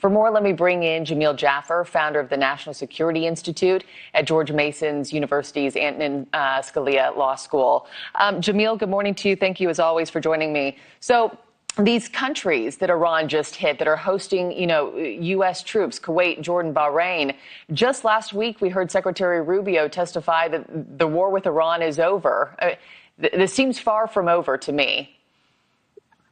For more, let me bring in Jamil Jaffer, founder of the National Security Institute at George Mason University's Antonin Scalia Law School. Jamil, good morning to you. Thank you, as always, for joining me. So these countries that Iran just hit that are hosting, U.S. troops, Kuwait, Jordan, Bahrain. Just last week, we heard Secretary Rubio testify that the war with Iran is over. This seems far from over to me.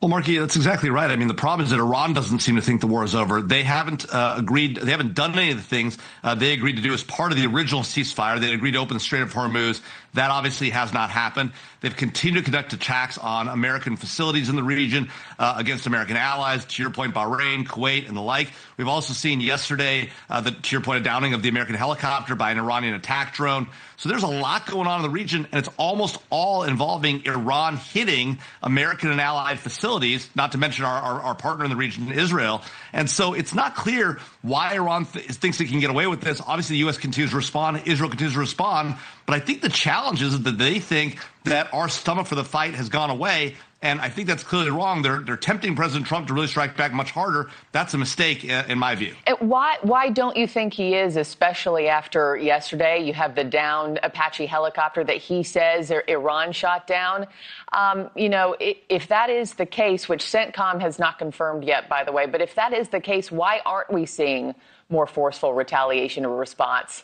Well, Markie, that's exactly right. I mean, the problem is that Iran doesn't seem to think the war is over. They haven't agreed. They haven't done any of the things they agreed to do as part of the original ceasefire. They agreed to open the Strait of Hormuz. That obviously has not happened. They've continued to conduct attacks on American facilities in the region against American allies, to your point, Bahrain, Kuwait, and the like. We've also seen yesterday, to your point, a downing of the American helicopter by an Iranian attack drone. So there's a lot going on in the region, and it's almost all involving Iran hitting American and allied facilities, not to mention our partner in the region, Israel. And so it's not clear why Iran thinks it can get away with this. Obviously, the U.S. continues to respond. Israel continues to respond. But I think the challenge is that they think that our stomach for the fight has gone away. And I think that's clearly wrong. They're tempting President Trump to really strike back much harder. That's a mistake, in my view. Why don't you think he is, especially after yesterday? You have the downed Apache helicopter that he says Iran shot down. If that is the case, which CENTCOM has not confirmed yet, by the way, but if that is the case, why aren't we seeing more forceful retaliation or response?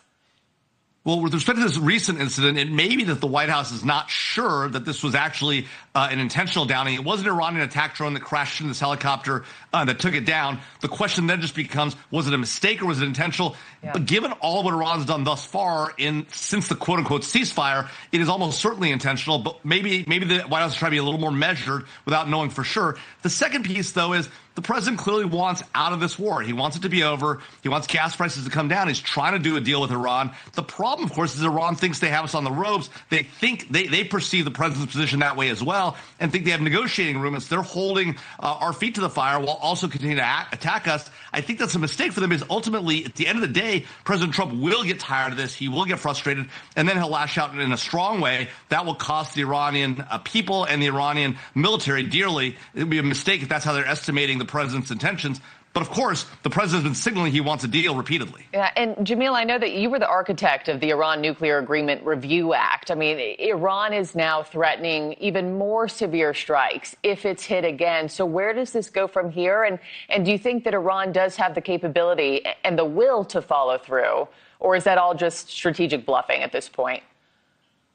Well, with respect to this recent incident, it may be that the White House is not sure that this was actually an intentional downing. It was an Iranian attack drone that crashed into this helicopter that took it down. The question then just becomes, was it a mistake or was it intentional? Yeah. But given all of what Iran's done thus far since the quote-unquote ceasefire, it is almost certainly intentional. But maybe the White House is trying to be a little more measured without knowing for sure. The second piece, though, is the president clearly wants out of this war. He wants it to be over. He wants gas prices to come down. He's trying to do a deal with Iran. The problem, of course, is Iran thinks they have us on the ropes. They think they perceive the president's position that way as well and think they have negotiating room. They're holding our feet to the fire while also continuing to attack us. I think that's a mistake for them because ultimately, at the end of the day, President Trump will get tired of this. He will get frustrated, and then he'll lash out in a strong way. That will cost the Iranian people and the Iranian military dearly. It would be a mistake if that's how they're estimating the president's intentions. But of course, the president's been signaling he wants a deal repeatedly. Yeah, and Jamil, I know that you were the architect of the Iran Nuclear Agreement Review Act. I mean, Iran is now threatening even more severe strikes if it's hit again. So where does this go from here? And do you think that Iran does have the capability and the will to follow through? Or is that all just strategic bluffing at this point?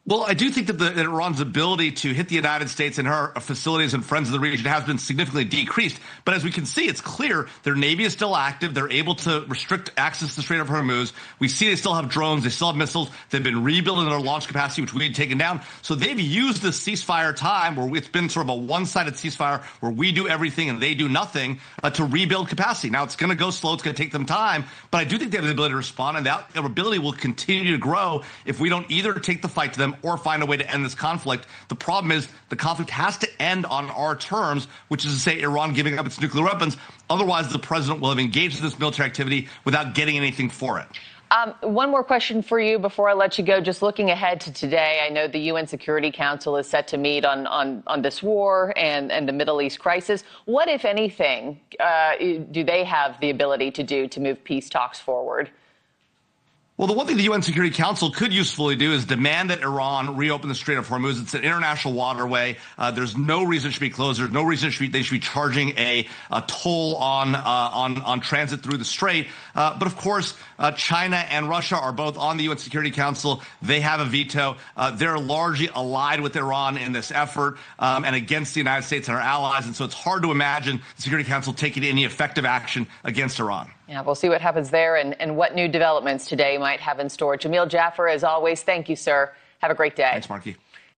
Well, I do think that Iran's ability to hit the United States and her facilities and friends of the region has been significantly decreased. But as we can see, it's clear their Navy is still active. They're able to restrict access to the Strait of Hormuz. We see they still have drones. They still have missiles. They've been rebuilding their launch capacity, which we had taken down. So they've used this ceasefire time where it's been sort of a one-sided ceasefire where we do everything and they do nothing to rebuild capacity. Now, it's going to go slow. It's going to take them time. But I do think they have the ability to respond, and that ability will continue to grow if we don't either take the fight to them or find a way to end this conflict. The problem is the conflict has to end on our terms, which is to say Iran giving up its nuclear weapons. Otherwise, the president will have engaged in this military activity without getting anything for it. One more question for you before I let you go. Just looking ahead to today, I know the UN Security Council is set to meet on this war and the Middle East crisis. What, if anything, do they have the ability to do to move peace talks forward? Well, the one thing the UN Security Council could usefully do is demand that Iran reopen the Strait of Hormuz. It's an international waterway. There's no reason it should be closed. There's no reason they should be charging a toll on transit through the strait. But of course, China and Russia are both on the UN Security Council. They have a veto. They're largely allied with Iran in this effort and against the United States and our allies. And so it's hard to imagine the Security Council taking any effective action against Iran. Yeah, we'll see what happens there and what new developments today might have in store. Jamil Jaffer, as always, thank you, sir. Have a great day. Thanks, Markie.